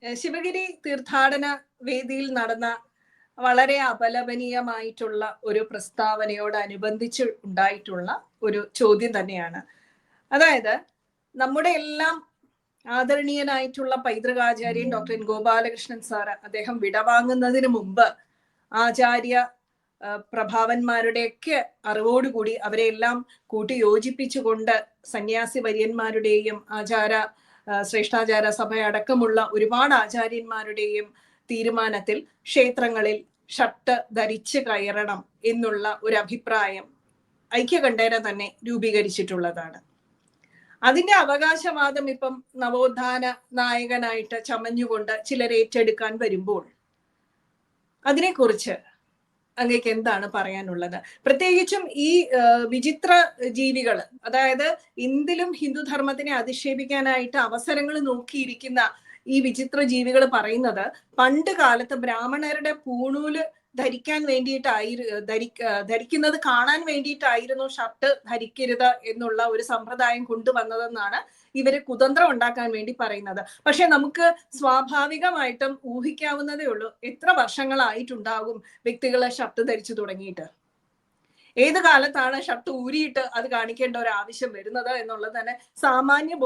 ശിവഗിരി തീർത്ഥാടന വേദിയിൽ നടന്ന വളരെ അപലപനീയമായിട്ടുള്ള ഒരു പ്രസ്താവനയോടനുബന്ധിച്ച് ഉണ്ടായിട്ടുള്ള ഒരു ചോദ്യം തന്നെയാണ്. അതായത് നമ്മുടെ എല്ലാം ആദരണീയനായിട്ടുള്ള പൈതൃകാചാര്യൻ ഡോക്ടർ എൻ ഗോപാലകൃഷ്ണൻ സാറ് അദ്ദേഹം വിടവാങ്ങുന്നതിന് മുമ്പ് ആചാര്യ പ്രഭാവന്മാരുടെയൊക്കെ അറിവോടുകൂടി അവരെല്ലാം കൂട്ടി യോജിപ്പിച്ചുകൊണ്ട് സന്യാസി വര്യന്മാരുടെയും ശ്രേഷ്ഠാചാര സഭ അടക്കമുള്ള ഒരുപാട് ആചാര്യന്മാരുടെയും തീരുമാനത്തിൽ ക്ഷേത്രങ്ങളിൽ ഷർട്ട് ധരിച്ച് കയറണം എന്നുള്ള ഒരു അഭിപ്രായം ഐക്യകണ്ഠേന തന്നെ രൂപീകരിച്ചിട്ടുള്ളതാണ്. അതിന്റെ അവകാശവാദം ഇപ്പം നവോത്ഥാന നായകനായിട്ട് ചമഞ്ഞുകൊണ്ട് ചിലർ ഏറ്റെടുക്കാൻ വരുമ്പോൾ അതിനെക്കുറിച്ച് അങ്ങേക്ക് എന്താണ് പറയാനുള്ളത്? പ്രത്യേകിച്ചും ഈ വിചിത്ര ജീവികൾ, അതായത് എന്തിലും ഹിന്ദുധർമ്മത്തിനെ അധിക്ഷേപിക്കാനായിട്ട് അവസരങ്ങൾ നോക്കിയിരിക്കുന്ന ഈ വിചിത്ര ജീവികൾ പറയുന്നത് പണ്ട് കാലത്ത് ബ്രാഹ്മണരുടെ പൂണൂല് ധരിക്കാൻ ധരിക്കുന്നത് കാണാൻ വേണ്ടിയിട്ടായിരുന്നു ഷർട്ട് ധരിക്കരുത് എന്നുള്ള ഒരു സമ്പ്രദായം കൊണ്ടുവന്നതെന്നാണ് ഇവര് കുതന്ത്രം ഉണ്ടാക്കാൻ വേണ്ടി പറയുന്നത്. പക്ഷെ നമുക്ക് സ്വാഭാവികമായിട്ടും ഊഹിക്കാവുന്നതേ ഉള്ളൂ എത്ര വർഷങ്ങളായിട്ടുണ്ടാകും വ്യക്തികളെ ഷർട്ട് ധരിച്ചു തുടങ്ങിയിട്ട്. ഏത് കാലത്താണ് ഷർട്ട് ഊരിയിട്ട് അത് കാണിക്കേണ്ട ഒരു ആവശ്യം വരുന്നത് എന്നുള്ളത് തന്നെ സാമാന്യ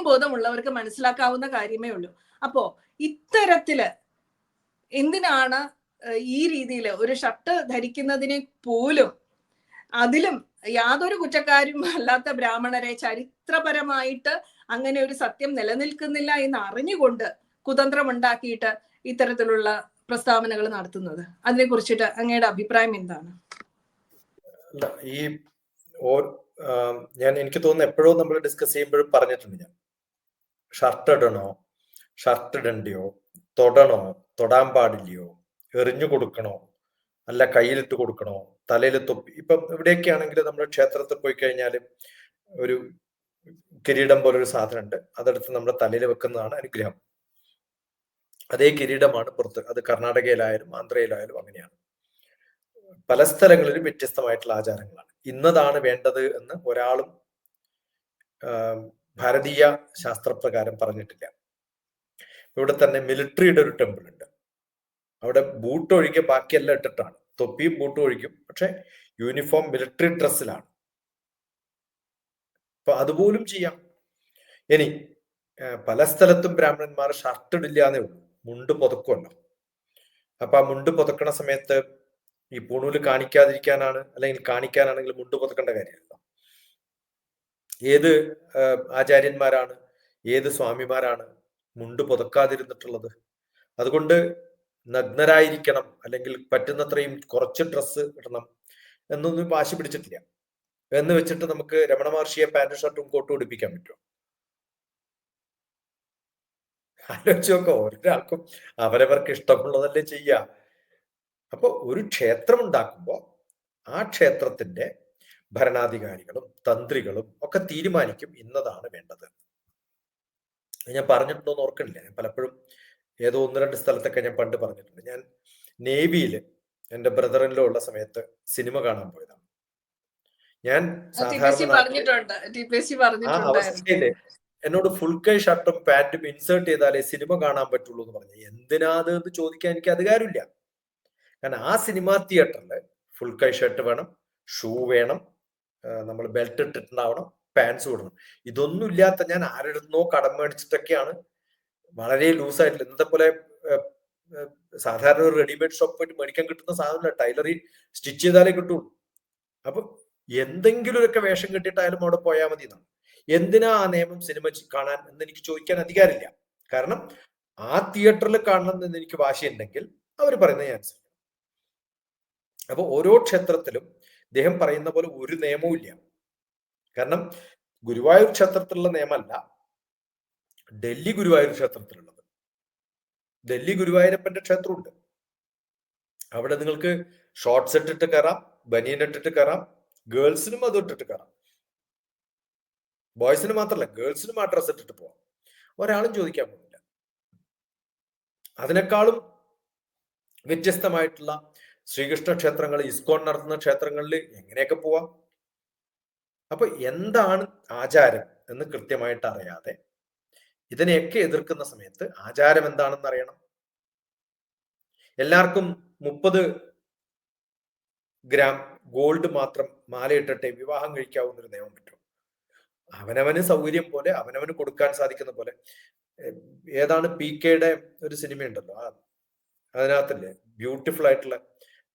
ബോധമുള്ളവർക്ക് മനസ്സിലാക്കാവുന്ന കാര്യമേ ഉള്ളൂ. അപ്പോ ഇത്തരത്തില് എന്തിനാണ് ഈ രീതിയിൽ ഒരു ഷർട്ട് ധരിക്കുന്നതിനെ പോലും അതിലും യാതൊരു കുറ്റക്കാരും അല്ലാത്ത ബ്രാഹ്മണരെ ചരിത്രപരമായിട്ട് അങ്ങനെ ഒരു സത്യം നിലനിൽക്കുന്നില്ല എന്ന് അറിഞ്ഞുകൊണ്ട് കുതന്ത്രം ഉണ്ടാക്കിയിട്ട് ഇത്തരത്തിലുള്ള പ്രസ്താവനകൾ നടത്തുന്നത്? അതിനെ കുറിച്ചിട്ട് അങ്ങയുടെ അഭിപ്രായം എന്താണ്? എനിക്ക് തോന്നുന്നു എപ്പോഴും നമ്മൾ ഡിസ്കസ് ചെയ്യുമ്പോഴും പറഞ്ഞിട്ടുണ്ട്, ഞാൻ ഷർട്ട് ഇടണോ, ഷർട്ട് ഇടണ്ടിയോ, തൊടണോ, തൊടാൻ പാടില്ലയോ, എറിഞ്ഞു കൊടുക്കണോ, അല്ല കയ്യിലിട്ട് കൊടുക്കണോ, തലയിൽ തൊപ്പി. ഇപ്പം ഇവിടെയൊക്കെ ആണെങ്കിൽ നമ്മൾ ക്ഷേത്രത്തിൽ പോയി കഴിഞ്ഞാൽ ഒരു കിരീടം പോലൊരു സാധനം ഉണ്ട്, അതെടുത്ത് നമ്മുടെ തലയിൽ വെക്കുന്നതാണ് അനുഗ്രഹം. അതേ കിരീടമാണ് പുറത്ത്. അത് കർണാടകയിലായാലും ആന്ധ്രയിലായാലും അങ്ങനെയാണ്. പല സ്ഥലങ്ങളിലും വ്യത്യസ്തമായിട്ടുള്ള ആചാരങ്ങളാണ്. ഇന്നതാണ് വേണ്ടത് എന്ന് ഒരാളും ഭാരതീയ ശാസ്ത്രപ്രകാരം പറഞ്ഞിട്ടില്ല. ഇവിടെ തന്നെ മിലിറ്ററിയുടെ ഒരു ടെമ്പിൾ ഉണ്ട്. അവിടെ ബൂട്ട് ഒഴികെ ബാക്കിയെല്ലാം ഇട്ടിട്ടാണ്, തൊപ്പിയും ബൂട്ടും ഒഴിക്കും, പക്ഷെ യൂണിഫോം മിലിറ്ററി ഡ്രസ്സിലാണ്. അപ്പൊ അതുപോലും ചെയ്യാം. ഇനി പല സ്ഥലത്തും ബ്രാഹ്മണന്മാർ ഷർട്ട് ഇടില്ല എന്നേ ഉള്ളൂ, മുണ്ട് പുതക്കുമല്ലോ. അപ്പൊ ആ മുണ്ട് പുതക്കണ സമയത്ത് ഈ പൂണൂല് കാണിക്കാതിരിക്കാനാണ്, അല്ലെങ്കിൽ കാണിക്കാനാണെങ്കിൽ മുണ്ട് പുതക്കേണ്ട കാര്യമല്ലോ. ഏത് ആചാര്യന്മാരാണ്, ഏത് സ്വാമിമാരാണ് മുണ്ട് പുതക്കാതിരുന്നിട്ടുള്ളത്? അതുകൊണ്ട് നഗ്നരായിരിക്കണം, അല്ലെങ്കിൽ പറ്റുന്നത്രയും കുറച്ച് ഡ്രസ്സ് ഇടണം എന്നൊന്നും വാശി പിടിച്ചിട്ടില്ല. എന്ന് വെച്ചിട്ട് നമുക്ക് രമണ മഹർഷിയെ പാന്റ് ഷർട്ടും കോട്ടും ഉടുപ്പിക്കാൻ പറ്റുമോ? ആലോചിച്ച് നോക്കാം. ഒരാൾക്കും അവരവർക്ക് ഇഷ്ടമുള്ളതല്ലേ ചെയ്യാം. അപ്പൊ ഒരു ക്ഷേത്രം ഉണ്ടാക്കുമ്പോൾ ആ ക്ഷേത്രത്തിന്റെ ഭരണാധികാരികളും തന്ത്രികളും ഒക്കെ തീരുമാനിക്കും ഇന്നതാണ് വേണ്ടത്. ഞാൻ പറഞ്ഞിട്ടുണ്ടോന്ന് ഓർക്കണില്ല. ഞാൻ പലപ്പോഴും ഏതോ 1-2 സ്ഥലത്തൊക്കെ ഞാൻ പണ്ട് പറഞ്ഞിട്ടുണ്ട്. ഞാൻ നേവിയിൽ എൻ്റെ ബ്രദറിലോ ഉള്ള സമയത്ത് സിനിമ കാണാൻ പോയതാണ്. ഞാൻ സാധാരണ ആ അവസ്ഥയില് എന്നോട് ഫുൾ കൈ ഷർട്ടും പാന്റും ഇൻസേർട്ട് ചെയ്താലേ സിനിമ കാണാൻ പറ്റുള്ളൂ എന്ന് പറഞ്ഞു. എന്തിനാത് എന്ന് ചോദിക്കാൻ എനിക്ക് അധികാരമില്ല. കാരണം ആ സിനിമാ തിയേറ്ററിൽ ഫുൾ കൈ ഷർട്ട് വേണം, ഷൂ വേണം, നമ്മൾ ബെൽറ്റ് ഇട്ടിട്ടുണ്ടാവണം, പാൻസ് ഇടണം. ഇതൊന്നും ഇല്ലാത്ത ഞാൻ ആരെടുന്നോ കടം മേടിച്ചിട്ടൊക്കെയാണ് വളരെ ലൂസായിട്ടില്ല. ഇന്നത്തെ പോലെ സാധാരണ ഒരു റെഡിമെയ്ഡ് ഷോപ്പ് പോയിട്ട് മേടിക്കാൻ കിട്ടുന്ന സാധനമല്ല, ടൈലറി സ്റ്റിച്ച് ചെയ്താലേ കിട്ടുള്ളൂ. അപ്പൊ എന്തെങ്കിലുമൊക്കെ വേഷം കെട്ടിയിട്ടായാലും അവിടെ പോയാൽ മതി എന്നാണ്. എന്തിനാ ആ നിയമം സിനിമ കാണാൻ എന്ന് എനിക്ക് ചോദിക്കാൻ അധികാരമില്ല. കാരണം ആ തിയേറ്ററിൽ കാണണം എന്ന് എനിക്ക് വാശിയുണ്ടെങ്കിൽ അവർ പറയുന്നത് ഞാൻ അനുസരിക്കും. അപ്പൊ ഓരോ ക്ഷേത്രത്തിലും ഇദ്ദേഹം പറയുന്ന പോലെ ഒരു നിയമവും ഇല്ല. കാരണം ഗുരുവായൂർ ക്ഷേത്രത്തിലുള്ള നിയമമല്ല ഡൽഹി ഗുരുവായൂർ ക്ഷേത്രത്തിലുള്ളത്. ഡൽഹി ഗുരുവായൂരപ്പന്റെ ക്ഷേത്രമുണ്ട്. അവിടെ നിങ്ങൾക്ക് ഷോർട്ട്സ് ഇട്ടിട്ട് കയറാം, ബനിയൻ ഇട്ടിട്ട് കയറാം, ഗേൾസിനും അത് ഇട്ടിട്ട് കയറാം. ബോയ്സിന് മാത്രമല്ല, ഗേൾസിനും ആ ഡ്രസ് ഇട്ടിട്ട് പോവാം. ഒരാളും ചോദിക്കാൻ പോകുന്നില്ല. അതിനേക്കാളും വ്യത്യസ്തമായിട്ടുള്ള ശ്രീകൃഷ്ണ ക്ഷേത്രങ്ങൾ, ഇസ്കോൺ നടത്തുന്ന ക്ഷേത്രങ്ങളിൽ എങ്ങനെയൊക്കെ പോവാം. അപ്പൊ എന്താണ് ആചാരം എന്ന് കൃത്യമായിട്ട് അറിയാതെ ഇതിനെയൊക്കെ എതിർക്കുന്ന സമയത്ത് ആചാരം എന്താണെന്ന് അറിയണം. എല്ലാവർക്കും 30 ഗ്രാം ഗോൾഡ് മാത്രം മാലയിട്ടിട്ട് വിവാഹം കഴിക്കാവുന്ന ഒരു നിയമം പറ്റും. അവനവന് സൗകര്യം പോലെ അവനവന് കൊടുക്കാൻ സാധിക്കുന്ന പോലെ. ഏതാണ് PK-യുടെ ഒരു സിനിമ ഉണ്ടല്ലോ, അതിനകത്തല്ലേ ബ്യൂട്ടിഫുൾ ആയിട്ടുള്ള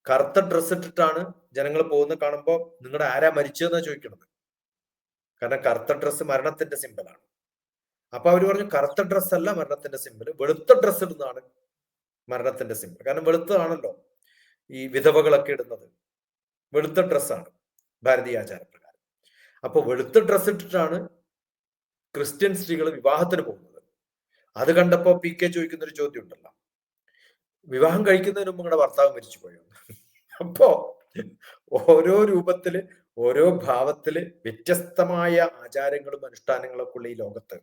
കറുത്ത ഡ്രസ്സ് ഇട്ടിട്ടാണ് ജനങ്ങൾ പോകുന്ന കാണുമ്പോൾ നിങ്ങളുടെ ആരാ മരിച്ചതെന്നാ ചോദിക്കണത്. കാരണം കറുത്ത ഡ്രസ്സ് മരണത്തിന്റെ സിമ്പലാണ്. അപ്പൊ അവര് പറഞ്ഞു കറുത്ത ഡ്രസ്സ് അല്ല മരണത്തിന്റെ സിമ്പൽ, വെളുത്ത ഡ്രസ്സ് ഇടുന്നതാണ് മരണത്തിന്റെ സിമ്പൽ. കാരണം വെളുത്തതാണല്ലോ ഈ വിധവകളൊക്കെ ഇടുന്നത്, വെളുത്ത ഡ്രസ്സാണ് ഭാരതീയ ആചാരപ്രകാരം. അപ്പൊ വെളുത്ത ഡ്രസ്സ് ഇട്ടിട്ടാണ് ക്രിസ്ത്യൻ സ്ത്രീകൾ വിവാഹത്തിന് പോകുന്നത്. അത് കണ്ടപ്പോ PK ചോദിക്കുന്ന ഒരു ചോദ്യം ഉണ്ടല്ലോ, വിവാഹം കഴിക്കുന്നതിന് മുമ്പ് നിങ്ങളുടെ ഭർത്താവ് മരിച്ചു പോയോ? അപ്പോ ഓരോ രൂപത്തില് ഓരോ ഭാവത്തില് വ്യത്യസ്തമായ ആചാരങ്ങളും അനുഷ്ഠാനങ്ങളൊക്കെ ഉള്ള ഈ ലോകത്ത്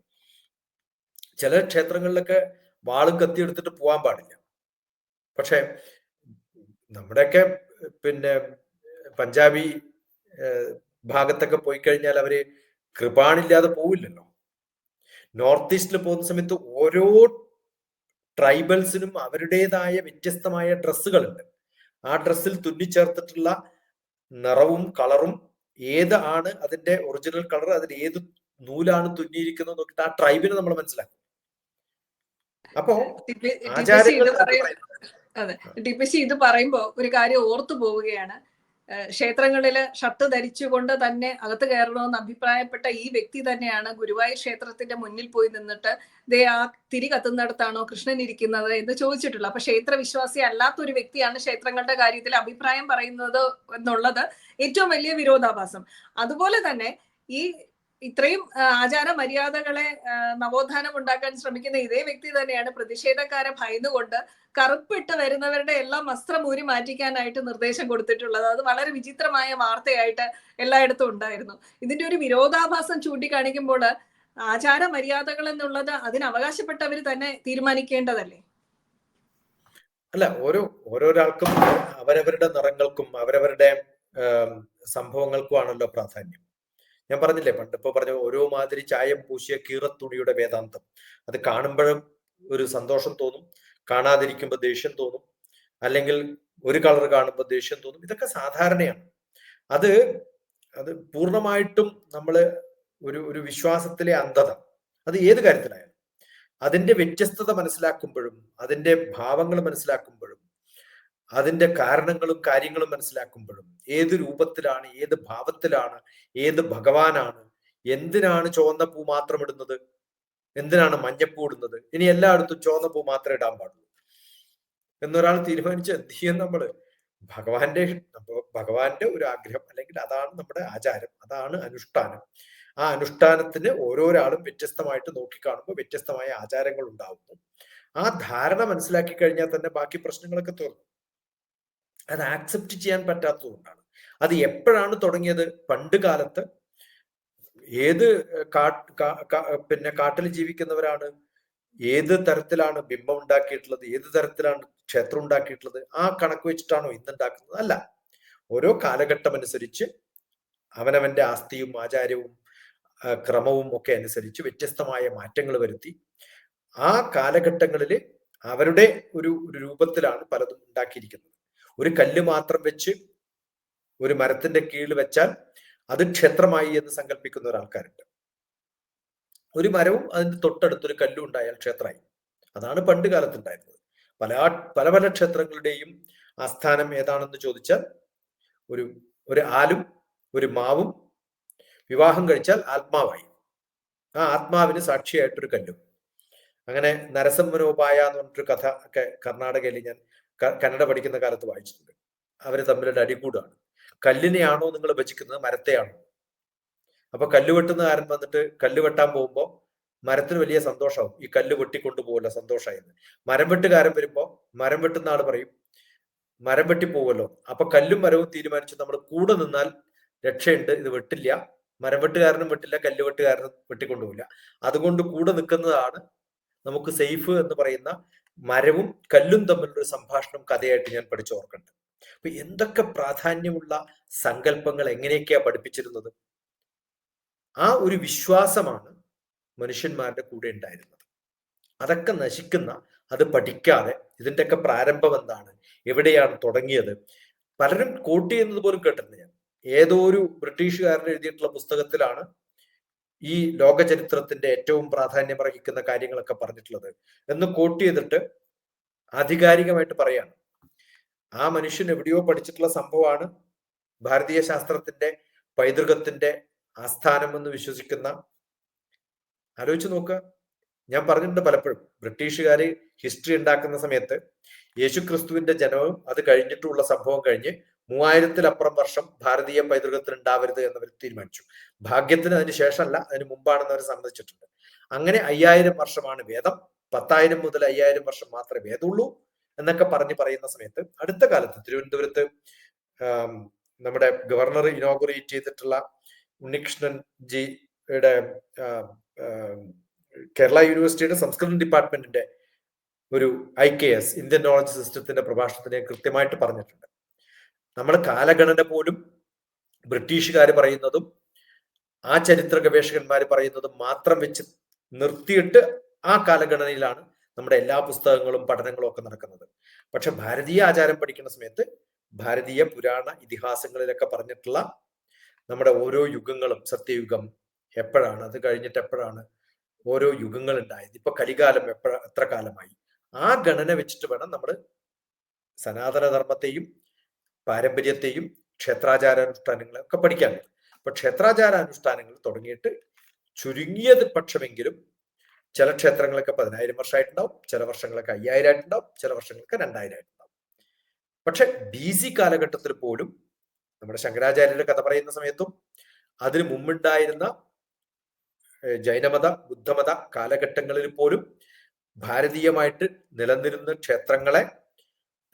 ചില ക്ഷേത്രങ്ങളിലൊക്കെ വാളും കത്തിയെടുത്തിട്ട് പോകാൻ പാടില്ല. പക്ഷെ നമ്മുടെയൊക്കെ പിന്നെ പഞ്ചാബി ഭാഗത്തൊക്കെ പോയി കഴിഞ്ഞാൽ അവര് കൃപാണില്ലാതെ പോവില്ലല്ലോ. നോർത്ത് ഈസ്റ്റിൽ പോകുന്ന സമയത്ത് ഓരോ ട്രൈബൽസിനും അവരുടേതായ വ്യത്യസ്തമായ ഡ്രസ്സുകളുണ്ട്. ആ ഡ്രസ്സിൽ തുന്നിച്ചേർത്തിട്ടുള്ള നിറവും കളറും ഏതാണ് അതിന്റെ ഒറിജിനൽ കളർ, അതിൽ ഏത് നൂലാണ് തുന്നിയിരിക്കുന്നത് നോക്കിയിട്ട് ആ ട്രൈബിനെ നമ്മൾ മനസ്സിലാക്കും. അപ്പോ ആചാരങ്ങൾ അതെ, ടിപ്പച്ചി ഇത് പറയുമ്പോ ഒരു കാര്യം ഓർത്തു പോവുകയാണ്. ക്ഷേത്രങ്ങളില് ഷർട്ട് ധരിച്ചുകൊണ്ട് തന്നെ അകത്ത് കയറണമെന്ന് അഭിപ്രായപ്പെട്ട ഈ വ്യക്തി തന്നെയാണ് ഗുരുവായൂർ ക്ഷേത്രത്തിന്റെ മുന്നിൽ പോയി നിന്നിട്ട് ദേ ആ തിരി കത്തുന്നിടത്താണോ കൃഷ്ണൻ ഇരിക്കുന്നത് എന്ന് ചോദിച്ചിട്ടുള്ളത്. അപ്പൊ ക്ഷേത്ര വിശ്വാസി അല്ലാത്ത ഒരു വ്യക്തിയാണ് ക്ഷേത്രങ്ങളുടെ കാര്യത്തിൽ അഭിപ്രായം പറയുന്നത് എന്നുള്ളത് ഏറ്റവും വലിയ വിരോധാഭാസം. അതുപോലെ തന്നെ ഈ ഇത്രയും ആചാര മര്യാദകളെ നവോത്ഥാനം ഉണ്ടാക്കാൻ ശ്രമിക്കുന്ന ഇതേ വ്യക്തി തന്നെയാണ് പ്രതിഷേധക്കാരെ ഭയന്നുകൊണ്ട് കറുപ്പിട്ട് വരുന്നവരുടെ എല്ലാം വസ്ത്രം ഊരി മാറ്റിക്കാനായിട്ട് നിർദ്ദേശം കൊടുത്തിട്ടുള്ളത്. അത് വളരെ വിചിത്രമായ വാർത്തയായിട്ട് എല്ലായിടത്തും ഉണ്ടായിരുന്നു. ഇതിന്റെ ഒരു വിരോധാഭാസം ചൂണ്ടിക്കാണിക്കുമ്പോൾ ആചാര മര്യാദകൾ എന്നുള്ളത് അതിന് അവകാശപ്പെട്ടവർ തന്നെ തീരുമാനിക്കേണ്ടതല്ലേ? അല്ല, ഓരോരാൾക്കും അവരവരുടെ നിറങ്ങൾക്കും അവരവരുടെ സംഭവങ്ങൾക്കും ആണല്ലോ പ്രാധാന്യം. ഞാൻ പറഞ്ഞില്ലേ പണ്ട് ഇപ്പൊ പറഞ്ഞ ഓരോ മാതിരി ചായം പൂശിയ കീറത്തുണിയുടെ വേദാന്തം. അത് കാണുമ്പോഴും ഒരു സന്തോഷം തോന്നും, കാണാതിരിക്കുമ്പോൾ ദേഷ്യം തോന്നും, അല്ലെങ്കിൽ ഒരു കളർ കാണുമ്പോൾ ദേഷ്യം തോന്നും. ഇതൊക്കെ സാധാരണയാണ്. അത് പൂർണ്ണമായിട്ടും നമ്മള് ഒരു വിശ്വാസത്തിലെ അന്ധത, അത് ഏത് കാര്യത്തിലായാലും അതിന്റെ വ്യത്യസ്തത മനസ്സിലാക്കുമ്പോഴും അതിന്റെ ഭാവങ്ങൾ മനസ്സിലാക്കുമ്പോഴും അതിന്റെ കാരണങ്ങളും കാര്യങ്ങളും മനസ്സിലാക്കുമ്പോഴും ഏത് രൂപത്തിലാണ്, ഏത് ഭാവത്തിലാണ്, ഏത് ഭഗവാനാണ്, എന്തിനാണ് ചുവന്ന പൂ മാത്രം ഇടുന്നത്, എന്തിനാണ് മഞ്ഞപ്പൂ ഇടുന്നത്, ഇനി എല്ലായിടത്തും ചുവന്ന പൂ മാത്രമേ ഇടാൻ പാടുള്ളൂ എന്നൊരാൾ തീരുമാനിച്ച് എന്ത് ചെയ്യും നമ്മള്? ഭഗവാന്റെ ഒരു ആഗ്രഹം, അല്ലെങ്കിൽ അതാണ് നമ്മുടെ ആചാരം, അതാണ് അനുഷ്ഠാനം. ആ അനുഷ്ഠാനത്തിന് ഓരോരാളും വ്യത്യസ്തമായിട്ട് നോക്കിക്കാണുമ്പോൾ വ്യത്യസ്തമായ ആചാരങ്ങൾ ഉണ്ടാവുന്നു. ആ ധാരണ മനസ്സിലാക്കി കഴിഞ്ഞാൽ തന്നെ ബാക്കി പ്രശ്നങ്ങളൊക്കെ തീർന്നു. അത് ആക്സെപ്റ്റ് ചെയ്യാൻ പറ്റാത്തതുകൊണ്ടാണ്. അത് എപ്പോഴാണ് തുടങ്ങിയത്? പണ്ട് കാലത്ത് ഏത് പിന്നെ കാട്ടിൽ ജീവിക്കുന്നവരാണ് ഏത് തരത്തിലാണ് ബിംബം ഉണ്ടാക്കിയിട്ടുള്ളത്, ഏത് തരത്തിലാണ് ക്ഷേത്രം ഉണ്ടാക്കിയിട്ടുള്ളത്, ആ കണക്ക് വെച്ചിട്ടാണോ ഇന്നുണ്ടാക്കുന്നത്? അല്ല. ഓരോ കാലഘട്ടം അനുസരിച്ച് അവനവന്റെ ആസ്തിയും ആചാരവും ക്രമവും ഒക്കെ അനുസരിച്ച് വ്യത്യസ്തമായ മാറ്റങ്ങൾ വരുത്തി ആ കാലഘട്ടങ്ങളിൽ അവരുടെ ഒരു രൂപത്തിലാണ് പലതും ഉണ്ടാക്കിയിരിക്കുന്നത്. ഒരു കല്ല് മാത്രം വെച്ച് ഒരു മരത്തിന്റെ കീഴിൽ വെച്ചാൽ അത് ക്ഷേത്രമായി എന്ന് സങ്കല്പിക്കുന്ന ഒരാൾക്കാരുണ്ട്. ഒരു മരവും അതിന്റെ തൊട്ടടുത്തൊരു കല്ലും ഉണ്ടായാൽ ക്ഷേത്രമായി. അതാണ് പണ്ട് കാലത്ത് ഉണ്ടായിരുന്നത്. പല പല ക്ഷേത്രങ്ങളുടെയും ആസ്ഥാനം ഏതാണെന്ന് ചോദിച്ചാൽ ഒരു ആലും ഒരു മാവും വിവാഹം കഴിച്ചാൽ ആത്മാവായി. ആ ആത്മാവിന് സാക്ഷിയായിട്ടൊരു കല്ലും. അങ്ങനെ നരസിംഹനോപായ എന്ന് പറഞ്ഞിട്ടൊരു കഥ ഒക്കെ കർണാടകയിൽ ഞാൻ കന്നഡ പഠിക്കുന്ന കാലത്ത് വായിച്ചിട്ടുണ്ട്. അവര് തമ്മിലുള്ള അടികൂടാണ്. കല്ലിനെയാണോ നിങ്ങൾ ഭജിക്കുന്നത്, മരത്തെയാണോ? അപ്പൊ കല്ല് വെട്ടുന്നകാരൻ വന്നിട്ട് കല്ല് വെട്ടാൻ പോകുമ്പോൾ മരത്തിന് വലിയ സന്തോഷമാവും, ഈ കല്ല് വെട്ടിക്കൊണ്ടു പോകല്ലോ സന്തോഷമായിരുന്നു. മരം വെട്ടുകാരൻ വരുമ്പോ മരം വെട്ടുന്ന ആള് പറയും മരം വെട്ടി പോവല്ലോ. അപ്പൊ കല്ലും മരവും തീരുമാനിച്ചു നമ്മൾ കൂടെ നിന്നാൽ രക്ഷയുണ്ട്, ഇത് വെട്ടില്ല, മരം വെട്ടുകാരനും വെട്ടില്ല, കല്ല് വെട്ടുകാരനും വെട്ടിക്കൊണ്ടുപോകില്ല, അതുകൊണ്ട് കൂടെ നിൽക്കുന്നതാണ് നമുക്ക് സേഫ് എന്ന് പറയുന്ന മരവും കല്ലും തമ്മിലുള്ള സംഭാഷണം കഥയായിട്ട് ഞാൻ പഠിച്ചോർക്കുന്നുണ്ട്. അപ്പൊ എന്തൊക്കെ പ്രാധാന്യമുള്ള സങ്കല്പങ്ങൾ എങ്ങനെയൊക്കെയാ പഠിപ്പിച്ചിരുന്നത്. ആ ഒരു വിശ്വാസമാണ് മനുഷ്യന്മാരുടെ കൂടെ ഉണ്ടായിരുന്നത്. അതൊക്കെ നശിക്കുന്ന, അത് പഠിക്കാതെ ഇതിൻ്റെയൊക്കെ പ്രാരംഭം എന്താണ്, എവിടെയാണ് തുടങ്ങിയത്, പലരും കോട്ട് ചെയ്യുന്നത് പോലും കേട്ടിട്ടുണ്ട് ഞാൻ. ഏതോ ഒരു ബ്രിട്ടീഷുകാരൻ എഴുതിയിട്ടുള്ള പുസ്തകത്തിലാണ് ഈ ലോക ചരിത്രത്തിന്റെ ഏറ്റവും പ്രാധാന്യം അർഹിക്കുന്ന കാര്യങ്ങളൊക്കെ പറഞ്ഞിട്ടുള്ളത് എന്ന് കോട്ട് ചെയ്തിട്ട് ആധികാരികമായിട്ട് പറയാണ്. ആ മനുഷ്യൻ എവിടെയോ പഠിച്ചിട്ടുള്ള സംഭവമാണ് ഭാരതീയ ശാസ്ത്രത്തിന്റെ പൈതൃകത്തിന്റെ ആസ്ഥാനം എന്ന് വിശ്വസിക്കുന്ന. ആലോചിച്ച് നോക്കുക. ഞാൻ പറഞ്ഞിട്ടുണ്ട് പലപ്പോഴും, ബ്രിട്ടീഷുകാര് ഹിസ്റ്ററി ഉണ്ടാക്കുന്ന സമയത്ത് യേശുക്രിസ്തുവിന്റെ ജനനവും അത് കഴിഞ്ഞിട്ടുള്ള സംഭവം കഴിഞ്ഞ് 3000-ലപ്പുറം വർഷം ഭാരതീയ പൈതൃകത്തിന് ഉണ്ടാവരുത് എന്നവർ തീരുമാനിച്ചു. ഭാഗ്യത്തിന് അതിന് ശേഷമല്ല, അതിന് മുമ്പാണെന്ന് അവർ സമ്മതിച്ചിട്ടുണ്ട്. അങ്ങനെ 5000 വർഷമാണ് വേദം, 10,000 മുതൽ 5000 വർഷം മാത്രമേ വേദമുള്ളൂ എന്നൊക്കെ പറയുന്ന സമയത്ത് അടുത്ത കാലത്ത് തിരുവനന്തപുരത്ത് നമ്മുടെ ഗവർണർ ഇനോഗുറേറ്റ് ചെയ്തിട്ടുള്ള ഉണ്ണികൃഷ്ണൻ ജിയുടെ കേരള യൂണിവേഴ്സിറ്റിയുടെ സംസ്കൃതം ഡിപ്പാർട്ട്മെന്റിന്റെ ഒരു IKS ഇന്ത്യൻ നോളജ് സിസ്റ്റത്തിന്റെ പ്രഭാഷണത്തിനെ കൃത്യമായിട്ട് പറഞ്ഞിട്ടുണ്ട്. നമ്മുടെ കാലഗണന പോലും ബ്രിട്ടീഷുകാർ പറയുന്നതും ആ ചരിത്ര ഗവേഷകന്മാർ പറയുന്നതും മാത്രം വെച്ച് നിർത്തിയിട്ട് ആ കാലഗണനയിലാണ് നമ്മുടെ എല്ലാ പുസ്തകങ്ങളും പഠനങ്ങളും ഒക്കെ നടക്കുന്നത്. പക്ഷെ ഭാരതീയ ആചാരം പഠിക്കുന്ന സമയത്ത് ഭാരതീയ പുരാണ ഇതിഹാസങ്ങളിലൊക്കെ പറഞ്ഞിട്ടുള്ള നമ്മുടെ ഓരോ യുഗങ്ങളും, സത്യയുഗം എപ്പോഴാണ്, അത് കഴിഞ്ഞിട്ട് എപ്പോഴാണ് ഓരോ യുഗങ്ങൾ ഉണ്ടായത്, ഇപ്പൊ കലികാലം എത്ര കാലമായി, ആ ഗണന വെച്ചിട്ട് വേണം നമ്മൾ സനാതനധർമ്മത്തെയും പാരമ്പര്യത്തെയും ക്ഷേത്രാചാരാനുഷ്ഠാനങ്ങളൊക്കെ പഠിക്കാൻ. അപ്പൊ ക്ഷേത്രാചാരാനുഷ്ഠാനങ്ങൾ തുടങ്ങിയിട്ട് ചുരുങ്ങിയത് പക്ഷമെങ്കിലും ചില ക്ഷേത്രങ്ങളൊക്കെ 10,000 വർഷമായിട്ടുണ്ടാവും, ചില വർഷങ്ങളൊക്കെ 5000 ആയിട്ടുണ്ടാവും, ചില വർഷങ്ങൾക്ക് 2000 ആയിട്ടുണ്ടാവും. പക്ഷെ BC കാലഘട്ടത്തിൽ പോലും നമ്മുടെ ശങ്കരാചാര്യരുടെ കഥ പറയുന്ന സമയത്തും അതിന് മുമ്പുണ്ടായിരുന്ന ജൈനമത, ബുദ്ധമത കാലഘട്ടങ്ങളിൽ പോലും ഭാരതീയമായിട്ട് നിലനിരുന്ന ക്ഷേത്രങ്ങളെ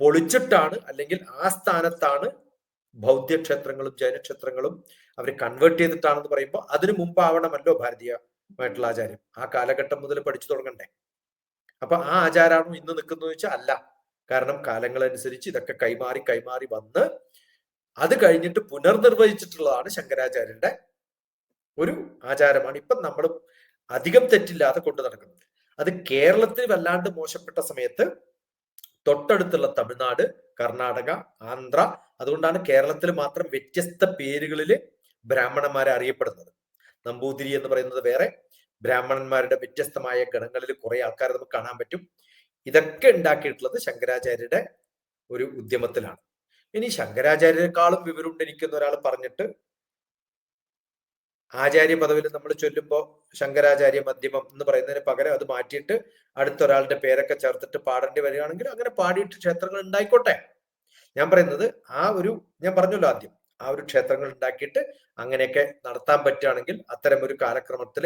പൊളിച്ചിട്ടാണ്, അല്ലെങ്കിൽ ആ സ്ഥാനത്താണ് ബൗദ്ധ ക്ഷേത്രങ്ങളും ജൈനക്ഷേത്രങ്ങളും അവർ കൺവേർട്ട് ചെയ്തിട്ടാണെന്ന് പറയുമ്പോൾ അതിനു മുമ്പാവണമല്ലോ ഭാരതീയമായിട്ടുള്ള ആചാര്യം. ആ കാലഘട്ടം മുതൽ പഠിച്ചു തുടങ്ങണ്ടേ? അപ്പൊ ആ ആചാരമാണോ ഇന്ന് നിൽക്കുന്നത് വെച്ചാൽ അല്ല. കാരണം കാലങ്ങളനുസരിച്ച് ഇതൊക്കെ കൈമാറി വന്ന് അത് കഴിഞ്ഞിട്ട് പുനർനിർവഹിച്ചിട്ടുള്ളതാണ് ശങ്കരാചാര്യരുടെ ഒരു ആചാരമാണ് ഇപ്പം നമ്മൾ അധികം തെറ്റില്ലാതെ കൊണ്ടു നടക്കുന്നത്. അത് കേരളത്തിൽ വല്ലാണ്ട് മോശപ്പെട്ട സമയത്ത് തൊട്ടടുത്തുള്ള തമിഴ്നാട്, കർണാടക, ആന്ധ്ര, അതുകൊണ്ടാണ് കേരളത്തിൽ മാത്രം വ്യത്യസ്ത പേരുകളിൽ ബ്രാഹ്മണന്മാരെ അറിയപ്പെടുന്നത്. നമ്പൂതിരി എന്ന് പറയുന്നത് വേറെ, ബ്രാഹ്മണന്മാരുടെ വ്യത്യസ്തമായ ഗണങ്ങളിൽ കുറെ ആൾക്കാരെ നമുക്ക് കാണാൻ പറ്റും. ഇതൊക്കെ ഉണ്ടാക്കിയിട്ടുള്ളത് ശങ്കരാചാര്യരുടെ ഒരു ഉദ്യമത്തിലാണ്. ഇനി ശങ്കരാചാര്യരെക്കാളും വിവരമുണ്ടെനിക്കുന്ന ഒരാൾ പറഞ്ഞിട്ട് ആചാര്യ പദവിയിൽ നമ്മൾ ചൊല്ലുമ്പോൾ ശങ്കരാചാര്യ മധ്യമം എന്ന് പറയുന്നതിന് പകരം അത് മാറ്റിയിട്ട് അടുത്തൊരാളുടെ പേരൊക്കെ ചേർത്തിട്ട് പാടേണ്ടി വരികയാണെങ്കിൽ അങ്ങനെ പാടിയിട്ട് ക്ഷേത്രങ്ങൾ ഉണ്ടായിക്കോട്ടെ. ഞാൻ പറയുന്നത് ഞാൻ പറഞ്ഞല്ലോ ആദ്യം, ആ ഒരു ക്ഷേത്രങ്ങൾ ഉണ്ടാക്കിയിട്ട് അങ്ങനെയൊക്കെ നടത്താൻ പറ്റുകയാണെങ്കിൽ അത്തരം ഒരു കാലക്രമത്തിൽ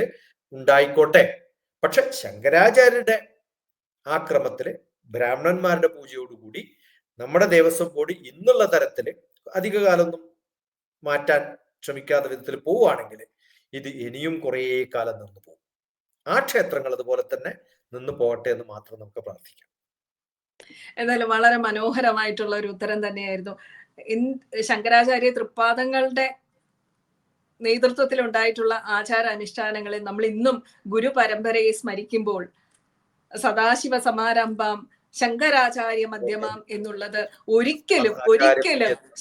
ഉണ്ടായിക്കോട്ടെ. പക്ഷെ ശങ്കരാചാര്യരുടെ ആ ക്രമത്തില് ബ്രാഹ്മണന്മാരുടെ പൂജയോടുകൂടി നമ്മുടെ ദേവസ്വം ബോർഡ് ഇന്നുള്ള തരത്തില് അധിക കാലമൊന്നും മാറ്റാൻ ശ്രമിക്കാത്ത വിധത്തിൽ പോവുകയാണെങ്കിൽ ഇത് ഇനിയും കുറേ കാലം നിന്ന് പോകും. ആ ക്ഷേത്രങ്ങൾ അതുപോലെ തന്നെ നിന്ന് പോകട്ടെ എന്ന് മാത്രം നമുക്ക് പ്രാർത്ഥിക്കാം. എന്തായാലും വളരെ മനോഹരമായിട്ടുള്ള ഒരു ഉത്തരം തന്നെയായിരുന്നു. ശങ്കരാചാര്യ തൃപ്പാദങ്ങളുടെ നേതൃത്വത്തിൽ ഉണ്ടായിട്ടുള്ള ആചാര അനുഷ്ഠാനങ്ങളെ നമ്മൾ ഇന്നും ഗുരു പരമ്പരയെ സ്മരിക്കുമ്പോൾ സദാശിവ സമാരംഭം ശങ്കരാചാര്യ മധ്യമാം എന്നുള്ളത് ഒരിക്കലും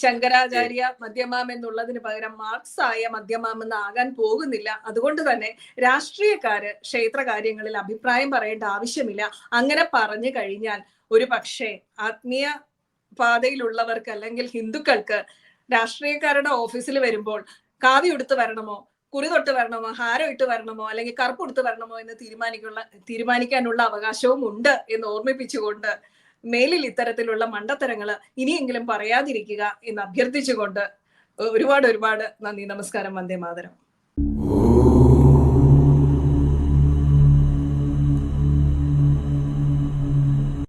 ശങ്കരാചാര്യ മധ്യമാം എന്നുള്ളതിന് പകരം മാർക്സായ മധ്യമാം എന്നാകാൻ പോകുന്നില്ല. അതുകൊണ്ട് തന്നെ രാഷ്ട്രീയക്കാര് ക്ഷേത്ര കാര്യങ്ങളിൽ അഭിപ്രായം പറയേണ്ട ആവശ്യമില്ല. അങ്ങനെ പറഞ്ഞു കഴിഞ്ഞാൽ ഒരു പക്ഷേ ആത്മീയ പാതയിലുള്ളവർക്ക് അല്ലെങ്കിൽ ഹിന്ദുക്കൾക്ക് രാഷ്ട്രീയക്കാരുടെ ഓഫീസിൽ വരുമ്പോൾ കാവി ഉടുത്ത് വരണമോ, കുറി തൊട്ട് വരണമോ, ഹാരം ഇട്ട് വരണമോ, അല്ലെങ്കിൽ കറുപ്പ് ഉടുത്ത് വരണമോ എന്ന് തീരുമാനിക്കാനുള്ള അവകാശവും ഉണ്ട് എന്ന് ഓർമ്മിപ്പിച്ചുകൊണ്ട് മേലിൽ ഇത്തരത്തിലുള്ള മണ്ടത്തരങ്ങൾ ഇനിയെങ്കിലും പറയാതിരിക്കുക എന്ന് അഭ്യർത്ഥിച്ചുകൊണ്ട് ഒരുപാട് നന്ദി. നമസ്കാരം. വന്ദേ മാതരം.